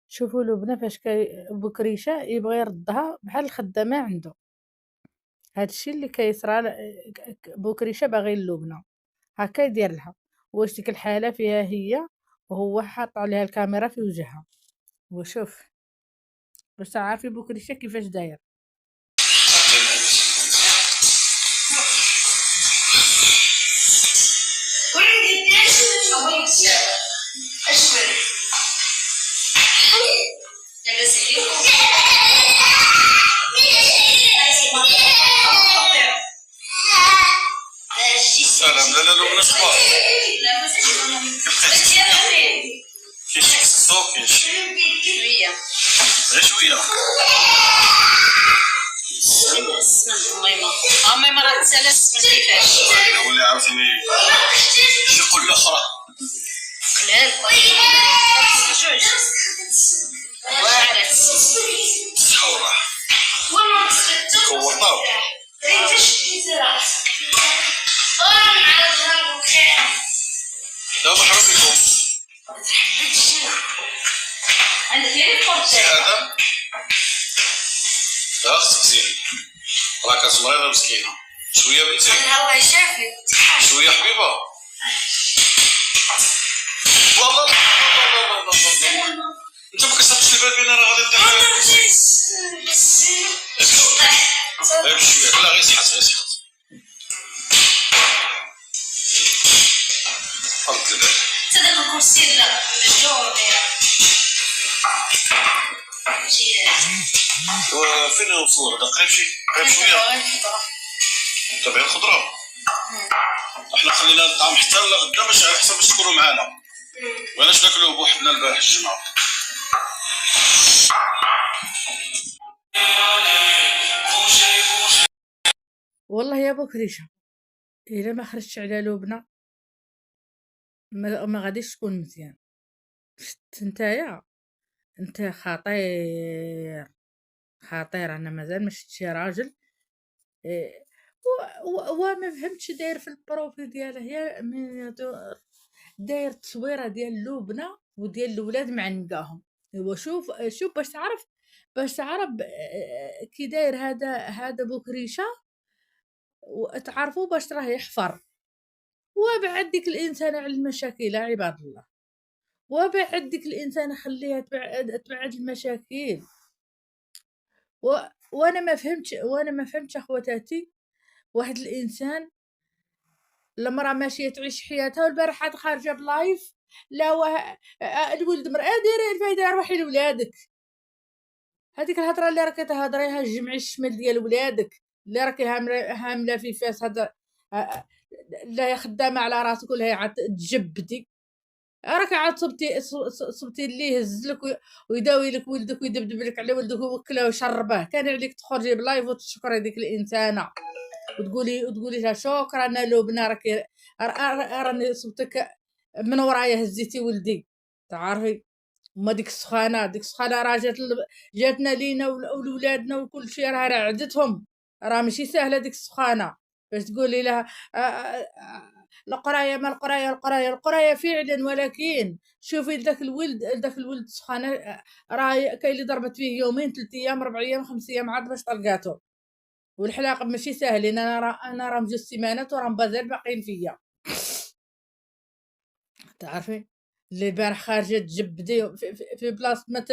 شوفوا لبنى فاش بكريشه يبغي يردها بحال الخدامه عنده. هادشي اللي كيصرى بكريشه باغي اللبنى هكا يدير لها. واش ديك الحاله فيها هي وهو حاط عليها الكاميرا في وجهها. وشوف باش تعرفي بكريشه كيفاش داير. سلام. لا لبنى صباح كاين شي كسكسو كاين شي شويه غير شويه السمن ميمه راه تسالات السمن كيفاش ولا عاوتاني شي قله اخرى قلال جوج واعرت صحورة كورطاو دابا مرحبا بكم. عندك هذا خصك تزيني راه كتمريضه مسكينه شويه بنتي شويه حبيبه. لا لا لا انت ما كتصدقش البال بينا راه غادي نطيح غير شويه. لا غير صحت غير صحت فرد البال تدك الكرسي لا الجور فين نوصلوا غدا قريب قريب شويه تبع الخضره. احنا خلينا الطعام حتى لغدا باش على حسب باش تكونوا معنا وعلاش ناكلوه بوحدنا البارح الجمعه. والله يا بكريشه الا ما خرجتش على لبنى ما غاديش تكون مزيان. نتايا انت خطير خطير. انا مازال ما شفتش راجل وما فهمتش داير في البروفيل ديالها هي داير تصويره ديال لبنى وديال الاولاد معنقاهم. وشوف باش تعرف كي داير هذا بكريشه وتعرفوا باش راه يحفر. وبعد ديك الانسان على المشاكل عباد الله. وبعد ديك الانسان خليها تبعد المشاكل. وانا ما فهمتش اخواتاتي. واحد الانسان المراه ماشيه تعيش حياتها والبارحه خارجه بلايف لا الولد مراه ديري الفايده روحي لولادك. هذيك الهضره اللي راكي تهضريها جمعي الشمل ديال ولادك اللي راكي هامله في فاس هذا لا يا خدامه على راسك ولا هي عاد تجبدي. راك عاد صبتي اللي يهزلك ويداوي لك ولدك ويدبدب لك على ولدك ويوكله ويشربه. كان عليك تخرجي بلايف وتشكري ديك الانسانه وتقولي لها شكرا انا لبنى راكي راني صبتك من ورايا هزيتي ولدي. تعرفي ما ديك السخانه راه جاتنا لينا ولولادنا وكل شيء راه عدتهم. راه ماشي سهله ديك السخانه باش تقولي لها القرايه ما القرايه فعلا. ولكن شوفي داك الولد سخانه راه كاين اللي ضربت فيه يومين 3 ايام 4 ايام 5 ايام عاد باش طلقاتو. والحلاق ماشي ساهلين. انا راه مجوج سيمانات وراه مازال باقيين فيا. تعرفي اللي البارح خارجه تجبدي في بلاصه ما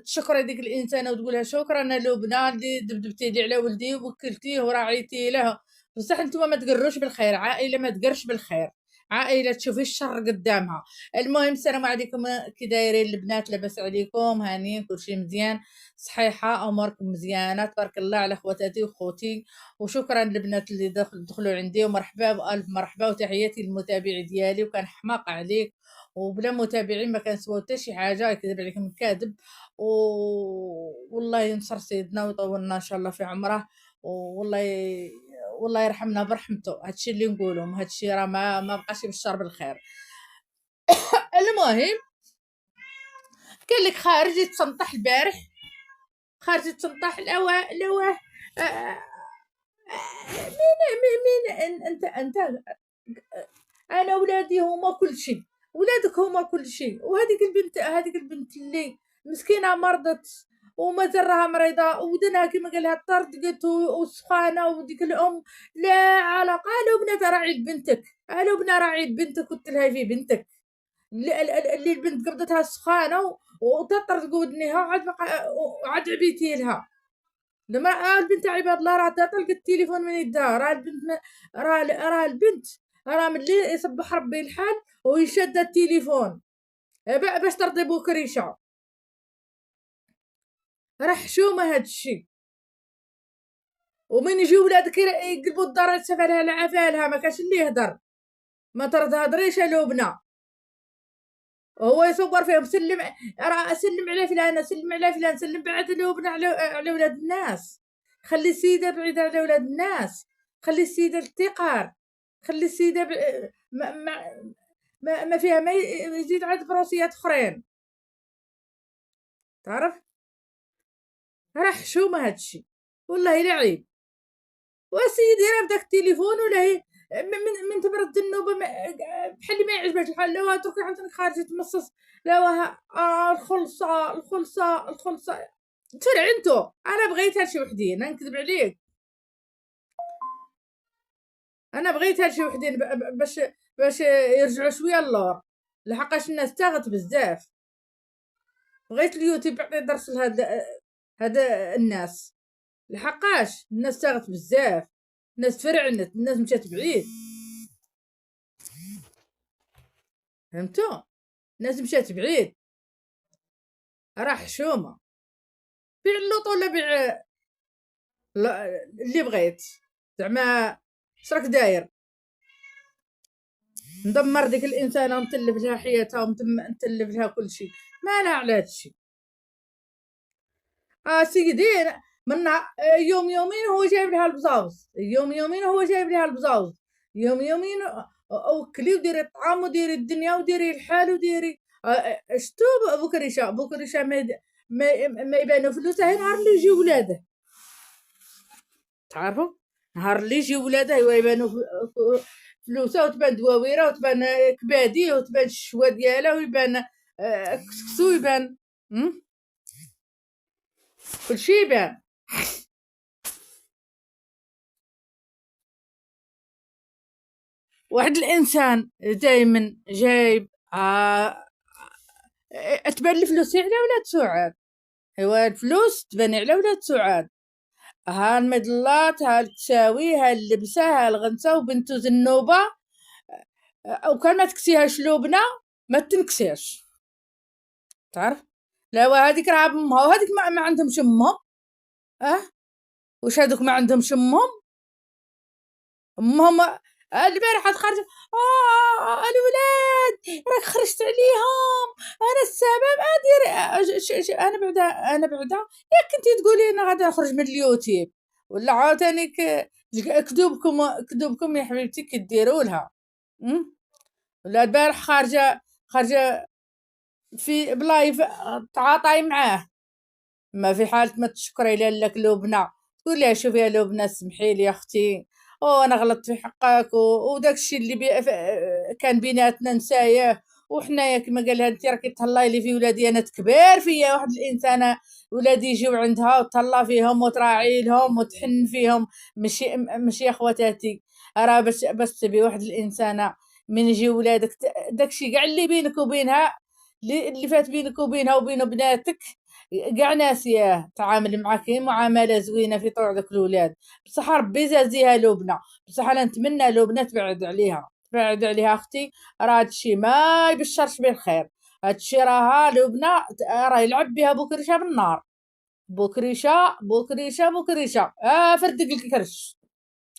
تشكري ديك الانسانه وتقولها شكرا انا لبنى اللي دبدبتي لي على ولدي ووكلتيه وراعيتي له. بصح نتوما ما تقروش بالخير. عائله ما تقرش بالخير. عائله تشوفي الشر قدامها. المهم السلام عليكم كي دايرين البنات لاباس عليكم هانيين كلشي مزيان صحيحه اموركم مزيانه تبارك الله على خواتاتي وخوتي. وشكرا للبنات اللي دخلوا عندي ومرحبا والف مرحبا وتحياتي للمتابع ديالي. وكان حماق عليك وبلا متابعين ما كنسواو حتى شي حاجه يكذب عليكم كاذب. والله ينصر سيدنا ويطولنا ان شاء الله في عمره. والله يرحمنا برحمته. هادشي اللي نقولهم هادشي راه ما بقاش يبشر بالخير. المهم قال لك خارجي تسنطح البارح خارجي تسنطح لواه مين انت انا ولادي هما كل شيء. ولادك هما كل شيء. هذيك البنت اللي مسكينه مرضت ومازال راها مريضه ودنها كيما قال لها طردقت وسخانه، وديك الام لا علاقه. الو بنات راعي بنتك، الو بنا راعي بنتك وتلهي في بنتك اللي البنت قبضتها سخانه وتطرد ودنيها وعاد عبيتي لها. لما البنت عباد الله راه تلقى التليفون من يدها. راه البنت راه البنت راه ملي يصبح ربي الحال ويشد التليفون باش ترضي بوكريشه. راه حشومه هاد الشيء. ومن يجي ولادك يقلبوا الدار تسفلها لعفالها ما كاش اللي يهدر. ما تهضريش لوبنا. هو يصور فيهم سلم على فلان، سلم على فلان، سلم بعد لوبنا على ولاد الناس. خلي السيده بعيده على ولاد الناس، خلي السيده التقار، خلي السيده ما فيها ما يزيد عاد بروسيات اخرين. تعرف راه حشومه هادشي والله لا عيب. وسيدي راه بداك التليفون ولا هي من تبرد النوبه بحال ما يعجبهاش الحال. لا تركي عاوتاني خارجه تمصص. لا الخلصه الخلصه الخلصه ترعنتو. انا بغيتها لشي وحدين، انا نكذب عليك. انا بغيتها لشي وحدين باش يرجعوا شويه اللور، لحقاش الناس تاغت بزاف. بغيت اليوتيوب يعطي درس هاد الناس، لحقاش الناس تاغت بزاف، الناس تفرعنت، الناس مشات بعيد. فهمتوا؟ الناس مشات بعيد. راه حشومه. بيع اللوط ولا بيع اللي بغيت. زعما شراك داير؟ ندمر ديك الانسانه ونتلف لها حياتها ونتلف لها كل شيء. ما لها على هادشي. سيدي من يوم يومين هو جايب لها البزاوز، يوم يومين هو جايب لها البزاوز، يوم يومين وكلي وديري الطعام وديري الدنيا وديري الحال وديري شتو بوكريشه ما يبانو فلوسه هي نهار اللي يجي ولاده. تعرفوا نهار اللي يجي ولاده هو يبانو فلوسه وتبان دواويره وتبان كباديه وتبان الشوا ديالها ويبان كسكسو يبان كلشي يبان. واحد الانسان دائما جايب تبان الفلوس على ولاد سعاد. ايوا الفلوس تبان على ولاد سعاد. ها المظلات، ها التساوي، ها اللبسه، ها الغنسه، وبنتو زنوبه. وكان ما تكسيهاش لبنى ما تنكسيش. تعرف لا وهذيك راه بامها وهذيك ما عندهمش امهم. واش هذوك ما عندهمش امهم البارحه خرج الولاد راك خرجت عليهم، انا السبب ادير انا بعدا ياك كنتي تقولي انا غادي نخرج من اليوتيوب ولا عاوتاني كذوبكم يا حبيبتي كديروا لها. ولا البارح خارجه في بلايف تعاطي معاه. ما في حالة ما تشكري لك لبنى تقول لها شوفي يا لبنى سمحي لي يا اختي انا غلطت في حقك وداك الشيء اللي كان بيناتنا نسايه. وحنايا كما قال لها انت راكي تهلاي لي في ولادي، انا تكبر فيا واحد الانسانه ولادي يجيو عندها وتهلا فيهم وتراعي لهم وتحن فيهم. ماشي اخواتاتي راه باش تبي واحد الانسانه من يجي ولادك داكشي كاع اللي بينك وبينها اللي فات بينك وبينها وبين بناتك كاع ناسياه. تعامل معاك معامله زوينه في طوع داك الولاد. بصح ربي زازيها لبنى، بصح انا نتمنى لبنى تبعد عليها اختي. راه هادشي ما يبشرش بالخير. هادشي راها لبنى راه يلعب بها بوكريشه بالنار. بوكريشه بوكريشه بوكريشه فردق الكرش.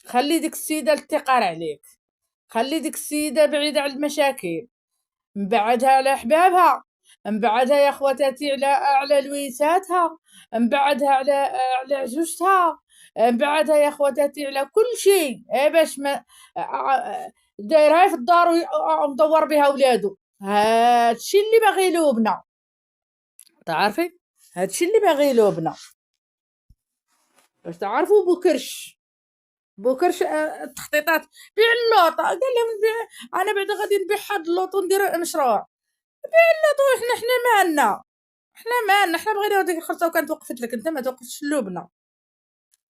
خلي ديك السيده التقار عليك، خلي ديك السيده بعيده على المشاكل، نبعدها على حبابها، نبعدها يا خواتاتي على لويساتها، نبعدها على عجوجتها، نبعدها يا خواتاتي على كل شيء باش ما دايرها في الدار ومدور بها ولادو. هادشي اللي باغي لبنى. تعرفي هادشي اللي باغي لبنى باش تعرفوا بوكرش بوكرش التخطيطات بيع اللوط، قال لهم انا بعدا غادي نبيع هاد اللوط وندير مشروع. بيع اللوط وحنا مالنا، حنا بغينا ديك الخرطه وكانت وقفت لك انت ما توقفتش اللبنه،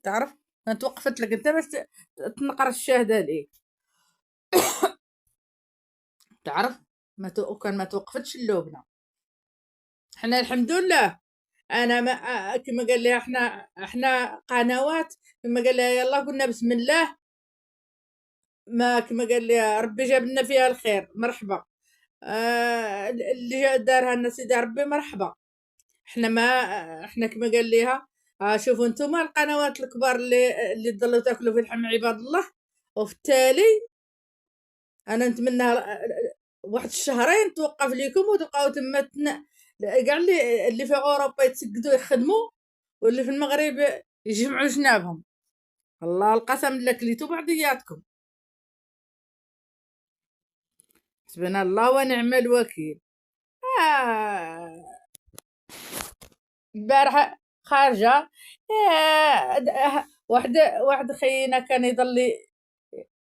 تعرف كانت وقفت لك انت باش تنقر الشهاده ليك، تعرف كان ما توقفتش اللبنه. حنا الحمد لله انا ما كما قال لي احنا قنوات، كما قال لي يلا قلنا بسم الله، ما كما قال لي ربي جاب لنا فيها الخير مرحبا. اللي دارها لنا سيدي ربي مرحبا. احنا ما احنا كما قال ليها شوفوا نتوما القنوات الكبار اللي تضلوا تاكلوا في اللحم عباد الله. وفي التالي انا نتمنى واحد الشهرين توقف لكم وتبقاو تما كاع اللي في اوروبا يتسقدوا يخدموا، واللي في المغرب يجمعوا جنابهم. الله القسم لك كليتو بعضياتكم، حسبنا الله ونعم الوكيل. البارحة خارجة واحد خينا كان يضل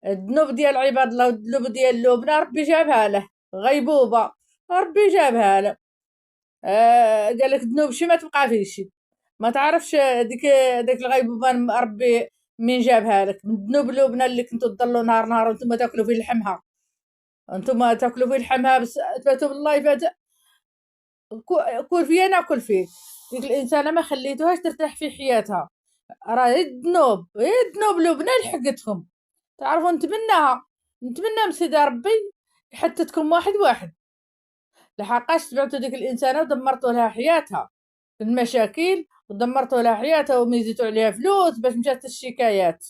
الذنوب ديال عباد الله والذنوب ديال اللبنة ربي جابها له غيبوبة، ربي جابها له. قالك الذنوب شي ما تبقى فيه شي، ما تعرفش ديك الغيبوبة ربي من جابها لك من ذنوب اللبنة اللي كنتو تضلوا نهار وانتم تاكلوا في لحمها، انتم تاكلوا في لحمها. بس تباتوا بالله يفات كل فيا ناكل فيه. ديك الانسانه ما خليتوهاش ترتاح في حياتها، راه الذنوب لبنى لحقتكم. تعرفوا نتمنى من سيدي ربي يحتتكم واحد لحقاش تبعتوا ديك الانسانه ودمرتوا لها حياتها في المشاكل، ودمرتوا لها حياتها وميزتوا عليها فلوس باش مشات الشكايات.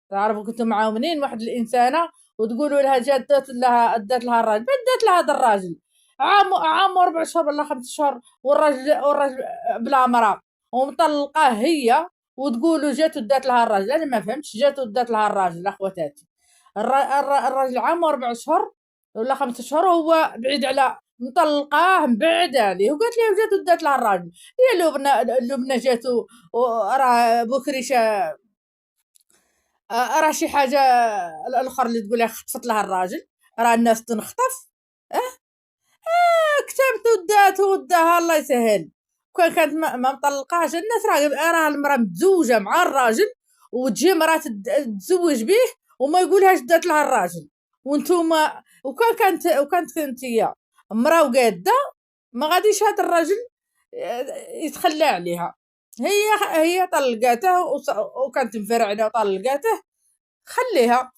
تعرفوا كنتوا معاونين واحد الانسانه وتقولوا لها جات دات لها الراجل، دات لها هذا الراجل عام و4 شهور ولا 5 شهور، والراجل بلا مرا ومطلقاه هي، وتقولوا جات ودات لها الراجل. انا ما فهمتش جات ودات لها الراجل اخواتاتي. الراجل عام و4 شهور ولا 5 شهور وهو بعيد على مطلقاه مبعد عليه، وقالت لي جات ودات لها الراجل. هي لبنى جاتو راه بكريشه راه شي حاجه الاخر اللي تقولها خطفت لها الراجل، راه الناس تنخطف. كتبت وداها الله يسهل. كانت ما مطلقاش الناس، راه المراه متزوجه مع الراجل وتجي مراه تتزوج به وما يقولهاش دات لها الراجل. وانتوما وكانت هي مراه وقاده ما غاديش هذا الراجل يتخلى عليها. هي طلقاته وكانت مفرعنه وطلقاته، خليها